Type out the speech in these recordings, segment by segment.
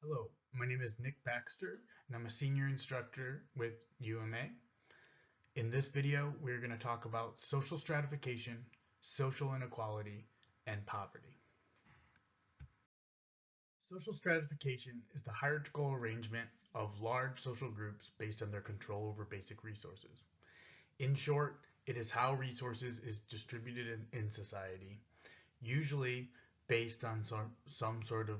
Hello, my name is Nick Baxter, and I'm a senior instructor with UMA. In this video, we're going to talk about social stratification, social inequality, and poverty. Social stratification is the hierarchical arrangement of large social groups based on their control over basic resources. In short, it is how resources is distributed in society, usually based on some sort of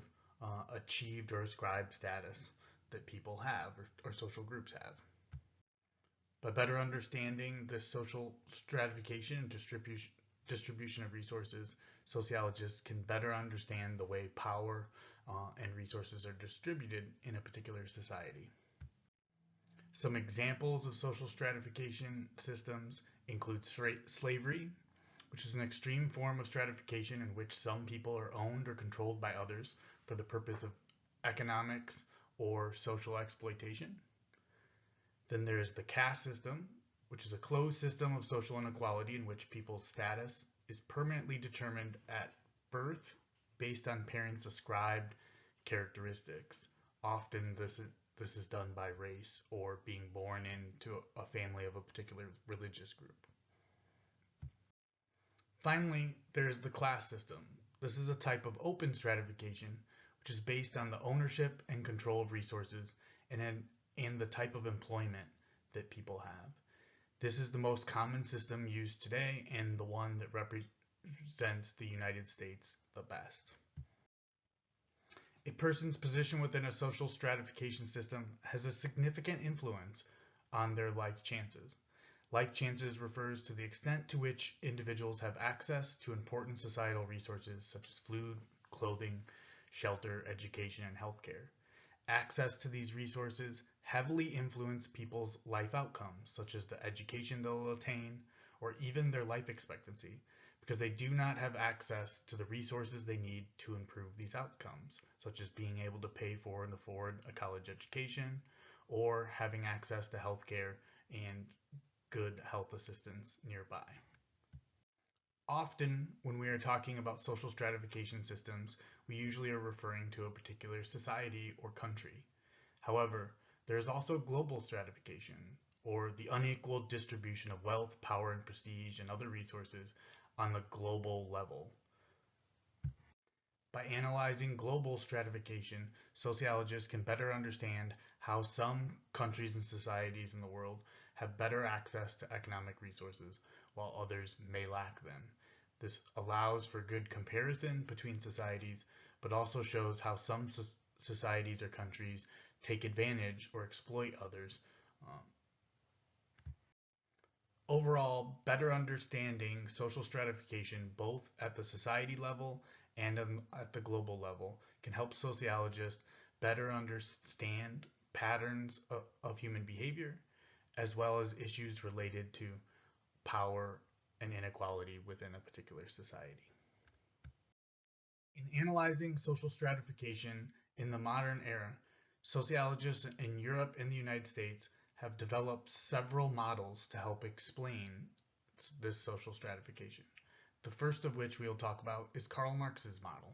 achieved or ascribed status that people have or social groups have. By better understanding the social stratification and distribution of resources, sociologists can better understand the way power and resources are distributed in a particular society. Some examples of social stratification systems include slavery, which is an extreme form of stratification in which some people are owned or controlled by others for the purpose of economics or social exploitation. Then there's the caste system, which is a closed system of social inequality in which people's status is permanently determined at birth based on parents' ascribed characteristics. Often this is done by race or being born into a family of a particular religious group. Finally, there's the class system. This is a type of open stratification, which is based on the ownership and control of resources and the type of employment that people have. This is the most common system used today and the one that represents the United States the best. A person's position within a social stratification system has a significant influence on their life chances. Life chances refers to the extent to which individuals have access to important societal resources such as food, clothing, shelter, education, and healthcare. Access to these resources heavily influence people's life outcomes, such as the education they'll attain or even their life expectancy, because they do not have access to the resources they need to improve these outcomes, such as being able to pay for and afford a college education or having access to healthcare and good health assistance nearby. Often, when we are talking about social stratification systems, we usually are referring to a particular society or country. However, there is also global stratification, or the unequal distribution of wealth, power, and prestige, and other resources on the global level. By analyzing global stratification, sociologists can better understand how some countries and societies in the world have better access to economic resources, while others may lack them. This allows for good comparison between societies, but also shows how some societies or countries take advantage or exploit others. Overall, better understanding social stratification both at the society level and at the global level can help sociologists better understand patterns of human behavior as well as issues related to power and inequality within a particular society. In analyzing social stratification in the modern era, sociologists in Europe and the United States have developed several models to help explain this social stratification. The first of which we'll talk about is Karl Marx's model.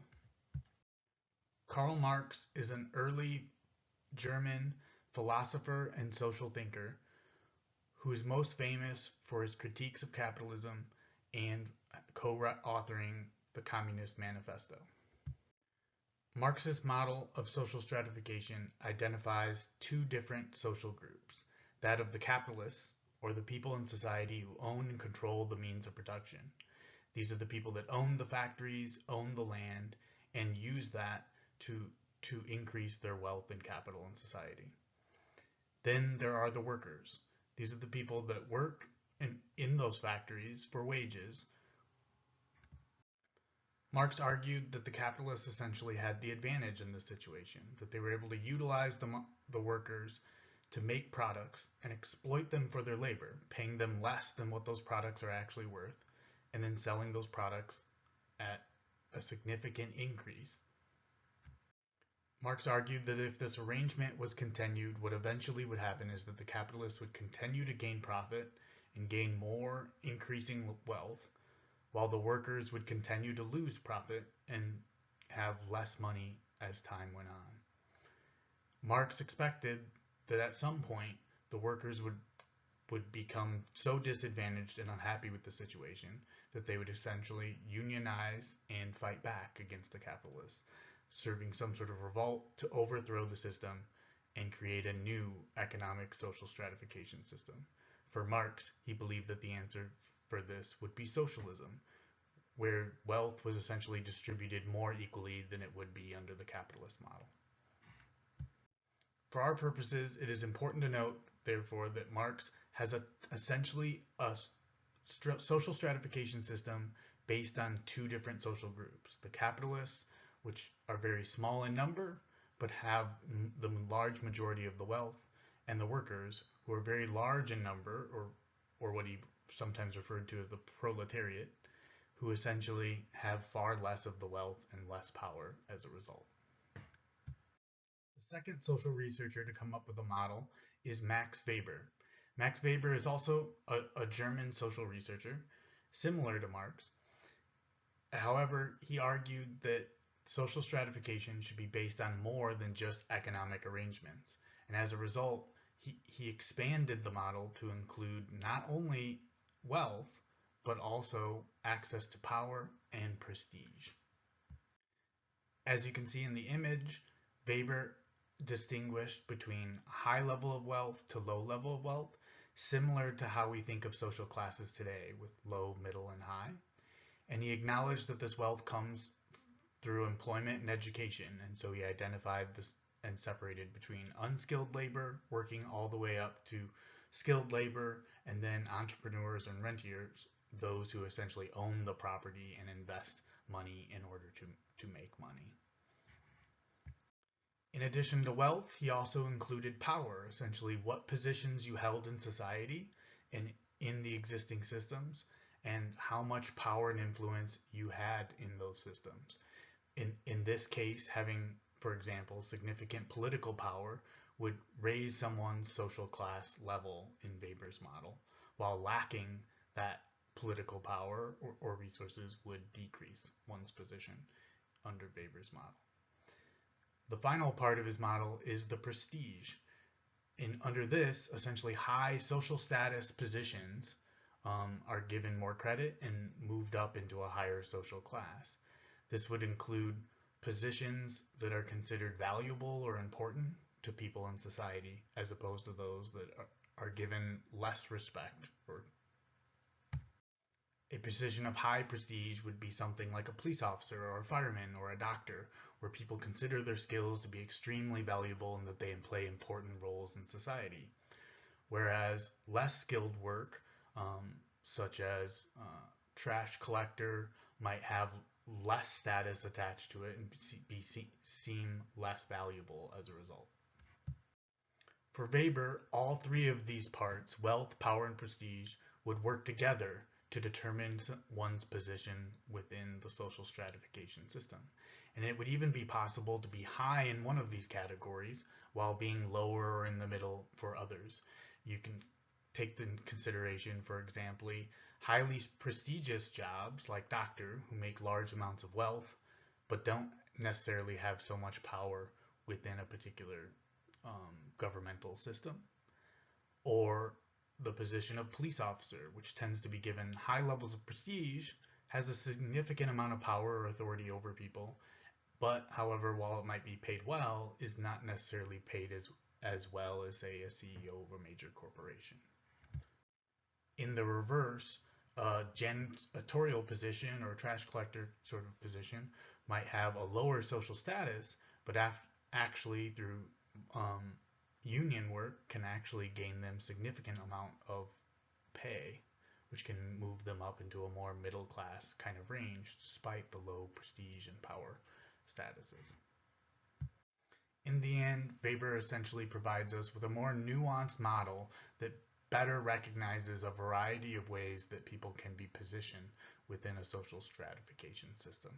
Karl Marx is an early German philosopher and social thinker who is most famous for his critiques of capitalism and co-authoring the Communist Manifesto. Marx's model of social stratification identifies two different social groups, that of the capitalists, or the people in society who own and control the means of production. These are the people that own the factories, own the land, and use that to increase their wealth and capital in society. Then there are the workers. These are the people that work in those factories for wages. Marx argued that the capitalists essentially had the advantage in this situation, that they were able to utilize the workers to make products and exploit them for their labor, paying them less than what those products are actually worth, and then selling those products at a significant increase. Marx argued that if this arrangement was continued, what eventually would happen is that the capitalists would continue to gain profit and gain more increasing wealth, while the workers would continue to lose profit and have less money as time went on. Marx expected that at some point the workers would become so disadvantaged and unhappy with the situation that they would essentially unionize and fight back against the capitalists, serving some sort of revolt to overthrow the system and create a new economic social stratification system. For Marx, he believed that the answer for this would be socialism, where wealth was essentially distributed more equally than it would be under the capitalist model. For our purposes, it is important to note, therefore, that Marx has essentially a social stratification system based on two different social groups. The capitalists, which are very small in number, but have the large majority of the wealth, and the workers, who are very large in number, or what he sometimes referred to as the proletariat, who essentially have far less of the wealth and less power as a result. The second social researcher to come up with a model is Max Weber. Max Weber is also a German social researcher, similar to Marx. However, he argued that social stratification should be based on more than just economic arrangements. And as a result, he expanded the model to include not only wealth, but also access to power and prestige. As you can see in the image, Weber distinguished between high level of wealth to low level of wealth, similar to how we think of social classes today with low, middle, and high. And he acknowledged that this wealth comes through employment and education, and so he identified this and separated between unskilled labor, working all the way up to skilled labor, and then entrepreneurs and rentiers, those who essentially own the property and invest money in order to make money. In addition to wealth, he also included power, essentially what positions you held in society and in the existing systems, and how much power and influence you had in those systems. In this case, having, for example, significant political power would raise someone's social class level in Weber's model, while lacking that political power or resources would decrease one's position under Weber's model. The final part of his model is the prestige. Under this, essentially high social status positions are given more credit and moved up into a higher social class. This would include positions that are considered valuable or important to people in society, as opposed to those that are given less respect. A position of high prestige would be something like a police officer or a fireman or a doctor, where people consider their skills to be extremely valuable and that they play important roles in society. Whereas less skilled work, such as trash collector, might have less status attached to it and seem less valuable as a result. For Weber, all three of these parts, wealth, power, and prestige, would work together to determine one's position within the social stratification system. And it would even be possible to be high in one of these categories while being lower or in the middle for others. You can take into consideration, for example, highly prestigious jobs like doctor, who make large amounts of wealth but don't necessarily have so much power within a particular governmental system, or the position of police officer, which tends to be given high levels of prestige, has a significant amount of power or authority over people, but however, while it might be paid well, is not necessarily paid as well as, say, a CEO of a major corporation. In the reverse, a janitorial position or trash collector sort of position might have a lower social status, but actually through union work can actually gain them significant amount of pay, which can move them up into a more middle class kind of range despite the low prestige and power statuses. In the end, Weber essentially provides us with a more nuanced model that better recognizes a variety of ways that people can be positioned within a social stratification system.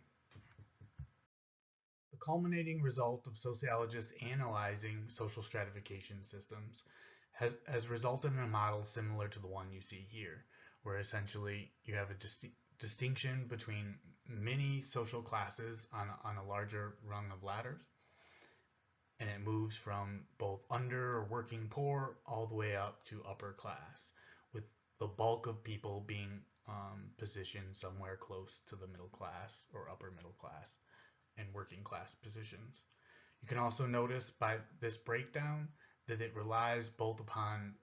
The culminating result of sociologists analyzing social stratification systems has resulted in a model similar to the one you see here, where essentially you have a distinction between many social classes on a larger rung of ladders, and it moves moves from both under or working poor all the way up to upper class, with the bulk of people being positioned somewhere close to the middle class or upper middle class and working class positions. You can also notice by this breakdown that it relies both upon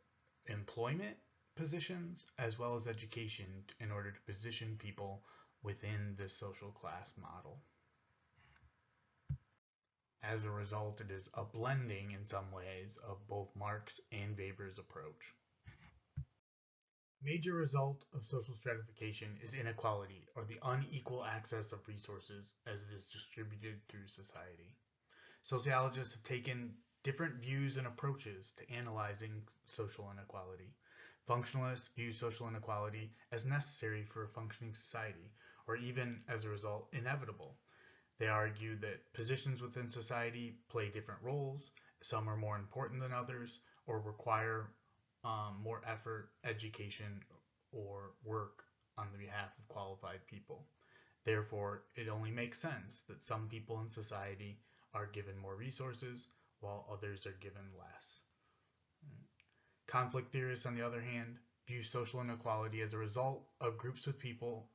employment positions as well as education in order to position people within this social class model. As a result, it is a blending in some ways of both Marx and Weber's approach. A major result of social stratification is inequality, or the unequal access of resources as it is distributed through society. Sociologists have taken different views and approaches to analyzing social inequality. Functionalists view social inequality as necessary for a functioning society, or even, as a result, inevitable. They argue that positions within society play different roles, some are more important than others, or require more effort, education, or work on the behalf of qualified people. Therefore, it only makes sense that some people in society are given more resources while others are given less. Conflict theorists, on the other hand, view social inequality as a result of groups of people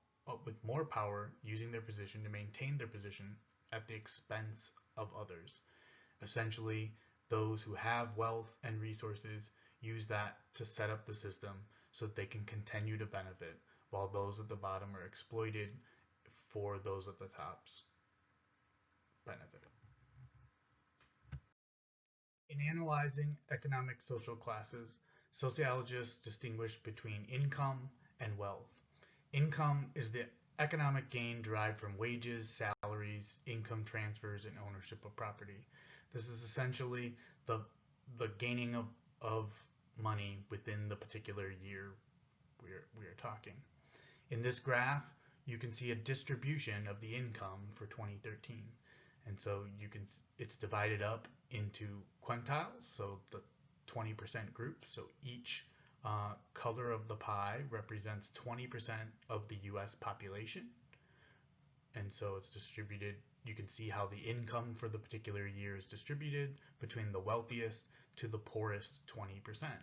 with more power using their position to maintain their position at the expense of others. Essentially, those who have wealth and resources use that to set up the system so that they can continue to benefit, while those at the bottom are exploited for those at the top's benefit. In analyzing economic social classes, sociologists distinguish between income and wealth. Income is the economic gain derived from wages, salaries, income transfers, and ownership of property. This is essentially the gaining of money within the particular year we are talking. In this graph, you can see a distribution of the income for 2013. And so it's divided up into quintiles, so the 20% group. So each color of the pie represents 20% of the US population. And so it's distributed, you can see how the income for the particular year is distributed between the wealthiest to the poorest 20%.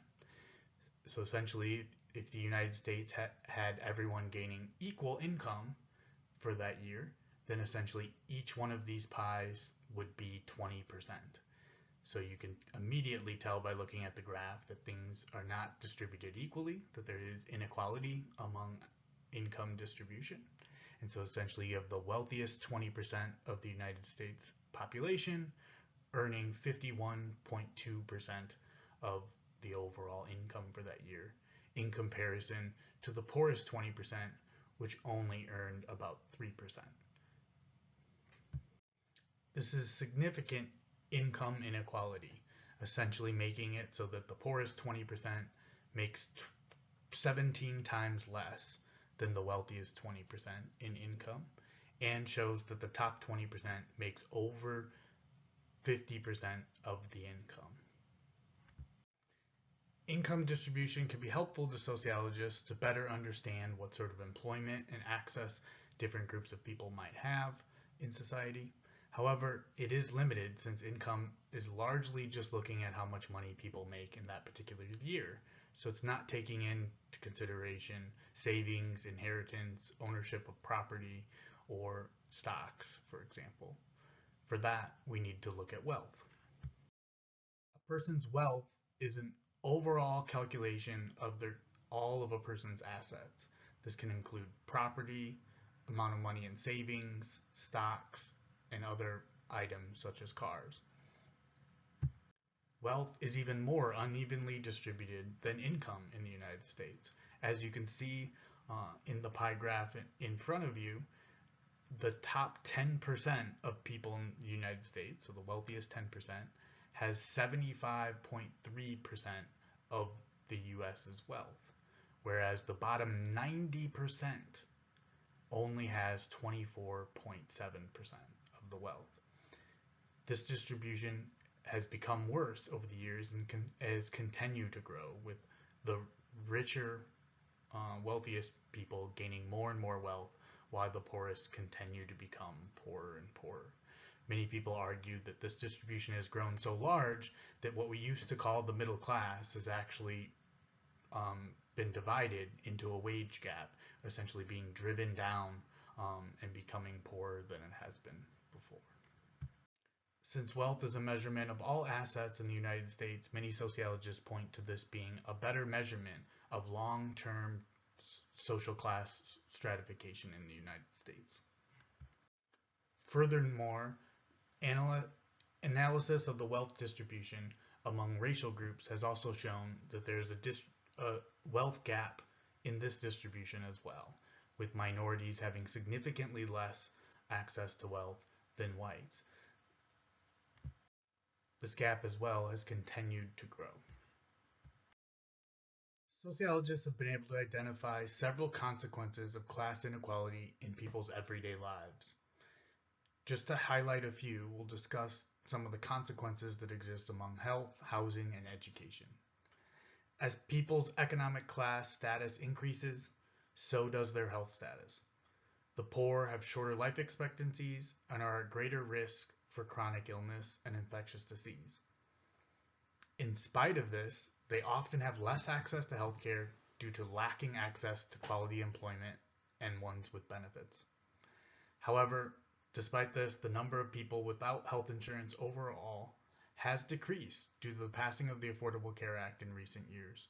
So essentially, if the United States had everyone gaining equal income for that year, then essentially each one of these pies would be 20%. So you can immediately tell by looking at the graph that things are not distributed equally, that there is inequality among income distribution. And so essentially you have the wealthiest 20% of the United States population earning 51.2% of the overall income for that year, in comparison to the poorest 20%, which only earned about 3%. This is significant income inequality, essentially making it so that the poorest 20% makes 17 times less than the wealthiest 20% in income, and shows that the top 20% makes over 50% of the income. Income distribution can be helpful to sociologists to better understand what sort of employment and access different groups of people might have in society. However, it is limited since income is largely just looking at how much money people make in that particular year. So it's not taking into consideration savings, inheritance, ownership of property, or stocks, for example. For that, we need to look at wealth. A person's wealth is an overall calculation of all of a person's assets. This can include property, amount of money in savings, stocks, and other items such as cars. Wealth is even more unevenly distributed than income in the United States. As you can see in the pie graph in front of you, the top 10% of people in the United States, so the wealthiest 10%, has 75.3% of the US's wealth, whereas the bottom 90% only has 24.7% of the wealth. This distribution has become worse over the years and has continued to grow, with the richer, wealthiest people gaining more and more wealth, while the poorest continue to become poorer and poorer. Many people argue that this distribution has grown so large that what we used to call the middle class has actually been divided into a wage gap, essentially being driven down and becoming poorer than it has been before. Since wealth is a measurement of all assets in the United States, many sociologists point to this being a better measurement of long-term social class stratification in the United States. Furthermore, analysis of the wealth distribution among racial groups has also shown that there's a wealth gap in this distribution as well, with minorities having significantly less access to wealth than whites. This gap as well has continued to grow. Sociologists have been able to identify several consequences of class inequality in people's everyday lives. Just to highlight a few, we'll discuss some of the consequences that exist among health, housing, and education. As people's economic class status increases, so does their health status. The poor have shorter life expectancies and are at greater risk for chronic illness and infectious disease. In spite of this, they often have less access to healthcare due to lacking access to quality employment and ones with benefits. However, despite this, the number of people without health insurance overall has decreased due to the passing of the Affordable Care Act in recent years,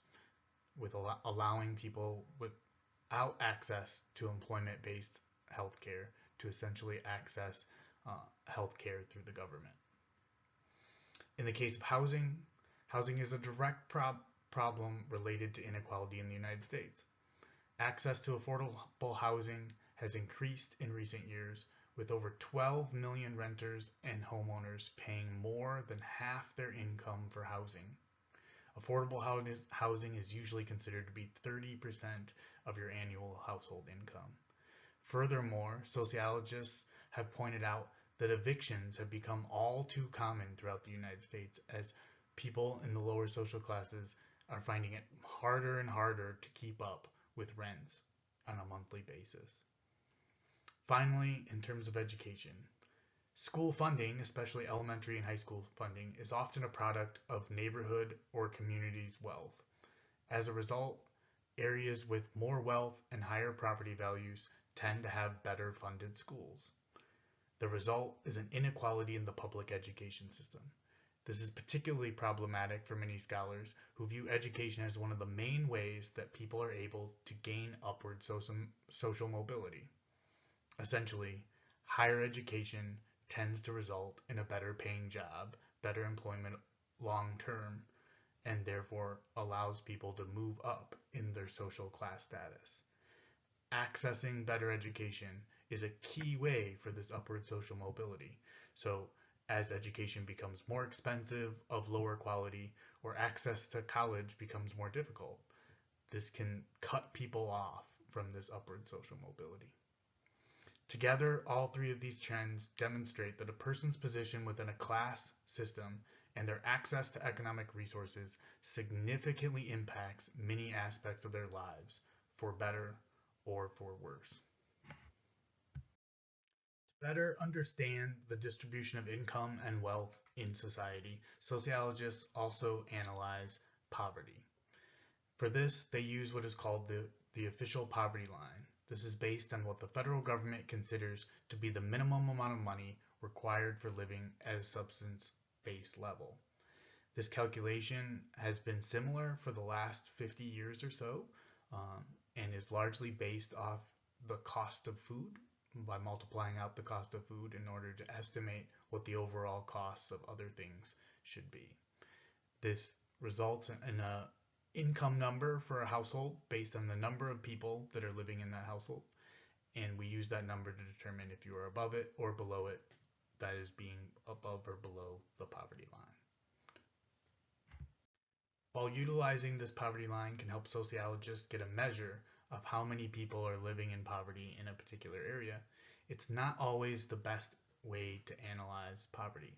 with allowing people without access to employment-based healthcare to essentially access healthcare through the government. In the case of housing, housing is a direct problem related to inequality in the United States. Access to affordable housing has increased in recent years, with over 12 million renters and homeowners paying more than half their income for housing. Affordable housing is usually considered to be 30% of your annual household income. Furthermore, sociologists have pointed out that evictions have become all too common throughout the United States as people in the lower social classes are finding it harder and harder to keep up with rents on a monthly basis. Finally, in terms of education, school funding, especially elementary and high school funding, is often a product of neighborhood or community's wealth. As a result, areas with more wealth and higher property values tend to have better funded schools. The result is an inequality in the public education system. This is particularly problematic for many scholars who view education as one of the main ways that people are able to gain upward social mobility. Essentially, higher education tends to result in a better paying job, better employment long term, and therefore allows people to move up in their social class status. Accessing better education is a key way for this upward social mobility. So as education becomes more expensive, of lower quality, or access to college becomes more difficult, this can cut people off from this upward social mobility. Together, all three of these trends demonstrate that a person's position within a class system and their access to economic resources significantly impacts many aspects of their lives, for better or for worse. To better understand the distribution of income and wealth in society, sociologists also analyze poverty. For this, they use what is called the official poverty line. This is based on what the federal government considers to be the minimum amount of money required for living at a subsistence-based level. This calculation has been similar for the last 50 years or so, and is largely based off the cost of food, by multiplying out the cost of food in order to estimate what the overall costs of other things should be. This results in an income number for a household based on the number of people that are living in that household, and we use that number to determine if you are above it or below it, that is being above or below the poverty line. While utilizing this poverty line can help sociologists get a measure of how many people are living in poverty in a particular area, it's not always the best way to analyze poverty.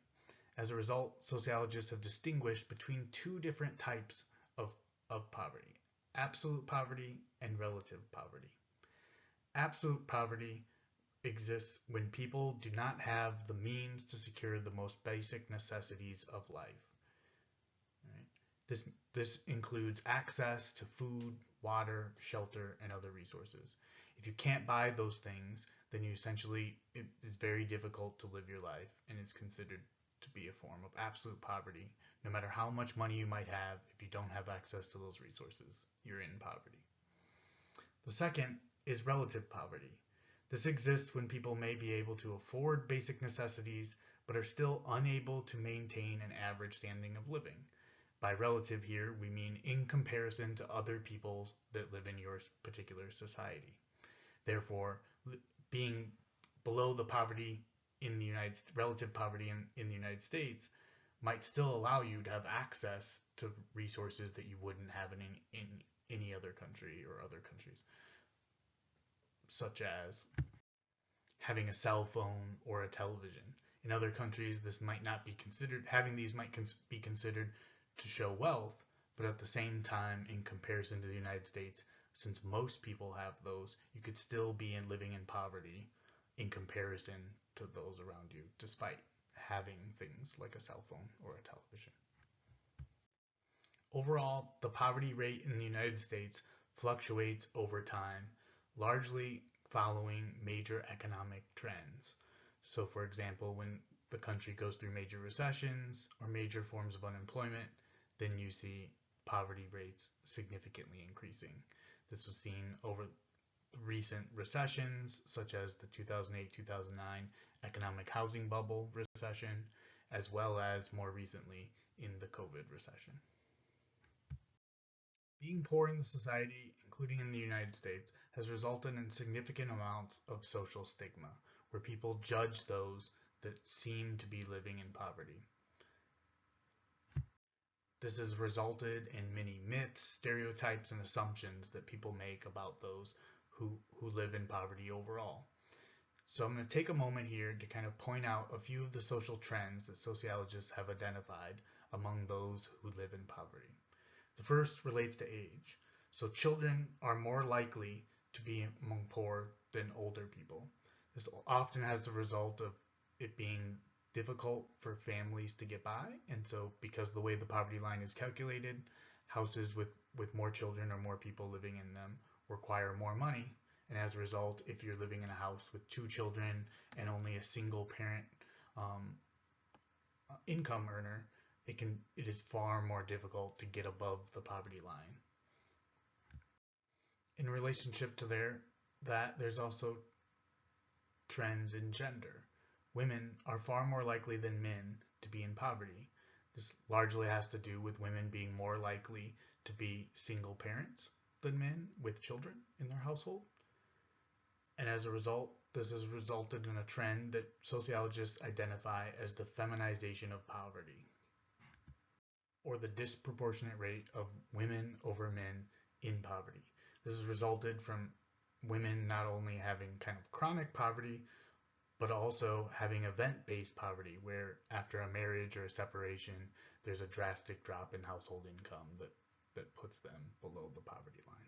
As a result, sociologists have distinguished between two different types of poverty: absolute poverty and relative poverty. Absolute poverty exists when people do not have the means to secure the most basic necessities of life. Right? This includes access to food, water, shelter, and other resources. If you can't buy those things, then it is very difficult to live your life, and it's considered to be a form of absolute poverty. No matter how much money you might have, if you don't have access to those resources, you're in poverty. The second is relative poverty. This exists when people may be able to afford basic necessities, but are still unable to maintain an average standing of living. By relative here, we mean in comparison to other people that live in your particular society. Therefore, being below the poverty in the relative poverty in the United States might still allow you to have access to resources that you wouldn't have in any other country or other countries, such as having a cell phone or a television. In other countries, this might not be considered, having these might be considered to show wealth, but at the same time, in comparison to the United States, since most people have those, you could still be living in poverty in comparison to those around you, despite having things like a cell phone or a television. Overall, the poverty rate in the United States fluctuates over time, largely following major economic trends. So, for example, when the country goes through major recessions or major forms of unemployment, then you see poverty rates significantly increasing. This was seen over recent recessions, such as the 2008-2009 economic housing bubble recession, as well as more recently in the COVID recession. Being poor in the society, including in the United States, has resulted in significant amounts of social stigma, where people judge those that seem to be living in poverty. This has resulted in many myths, stereotypes, and assumptions that people make about those who live in poverty overall. So I'm going to take a moment here to kind of point out a few of the social trends that sociologists have identified among those who live in poverty. The first relates to age. So children are more likely to be among poor than older people. This often has the result of it being difficult for families to get by, and so because the way the poverty line is calculated, houses with more children or more people living in them require more money, and as a result, if you're living in a house with 2 children and only a single parent income earner, it is far more difficult to get above the poverty line. In relationship to there's also trends in gender. Women are far more likely than men to be in poverty. This largely has to do with women being more likely to be single parents than men with children in their household. And as a result, this has resulted in a trend that sociologists identify as the feminization of poverty, or the disproportionate rate of women over men in poverty. This has resulted from women not only having kind of chronic poverty, but also having event-based poverty, where after a marriage or a separation, there's a drastic drop in household income that puts them below the poverty line.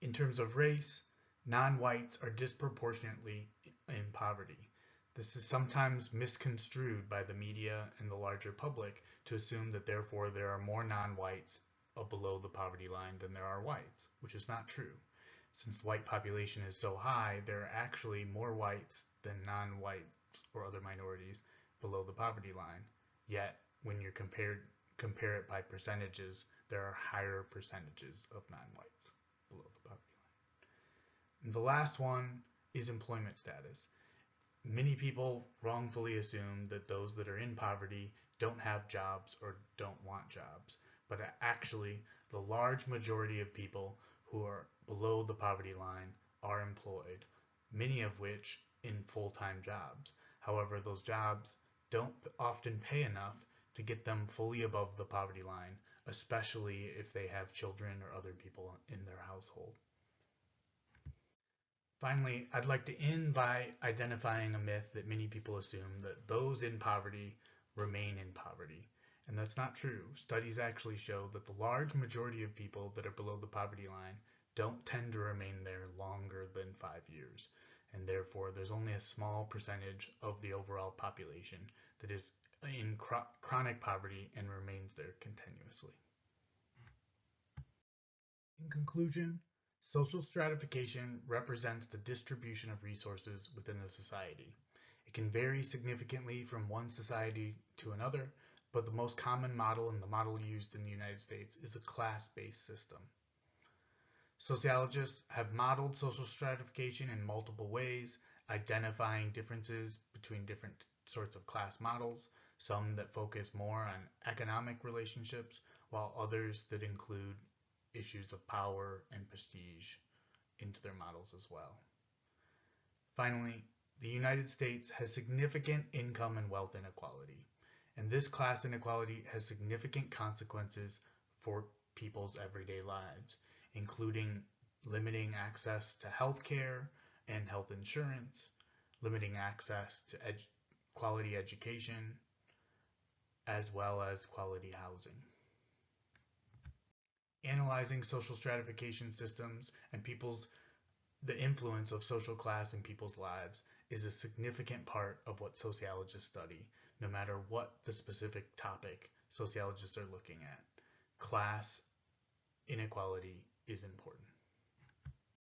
In terms of race, non-whites are disproportionately in poverty. This is sometimes misconstrued by the media and the larger public to assume that therefore there are more non-whites below the poverty line than there are whites, which is not true. Since the white population is so high, there are actually more whites than non-whites or other minorities below the poverty line. Yet, when you compare it by percentages, there are higher percentages of non-whites below the poverty line. And the last one is employment status. Many people wrongfully assume that those that are in poverty don't have jobs or don't want jobs, but actually the large majority of people who are below the poverty line are employed, many of which in full-time jobs. However, those jobs don't often pay enough to get them fully above the poverty line, especially if they have children or other people in their household. Finally, I'd like to end by identifying a myth that many people assume that those in poverty remain in poverty. And that's not true. Studies actually show that the large majority of people that are below the poverty line don't tend to remain there longer than 5 years, and therefore there's only a small percentage of the overall population that is in chronic poverty and remains there continuously. In conclusion, social stratification represents the distribution of resources within a society. It can vary significantly from one society to another, but the most common model and the model used in the United States is a class-based system. Sociologists have modeled social stratification in multiple ways, identifying differences between different sorts of class models, some that focus more on economic relationships, while others that include issues of power and prestige into their models as well. Finally, the United States has significant income and wealth inequality, and this class inequality has significant consequences for people's everyday lives, including limiting access to health care and health insurance, limiting access to quality education, as well as quality housing. Analyzing social stratification systems and the influence of social class in people's lives is a significant part of what sociologists study, no matter what the specific topic sociologists are looking at. Class inequality is important.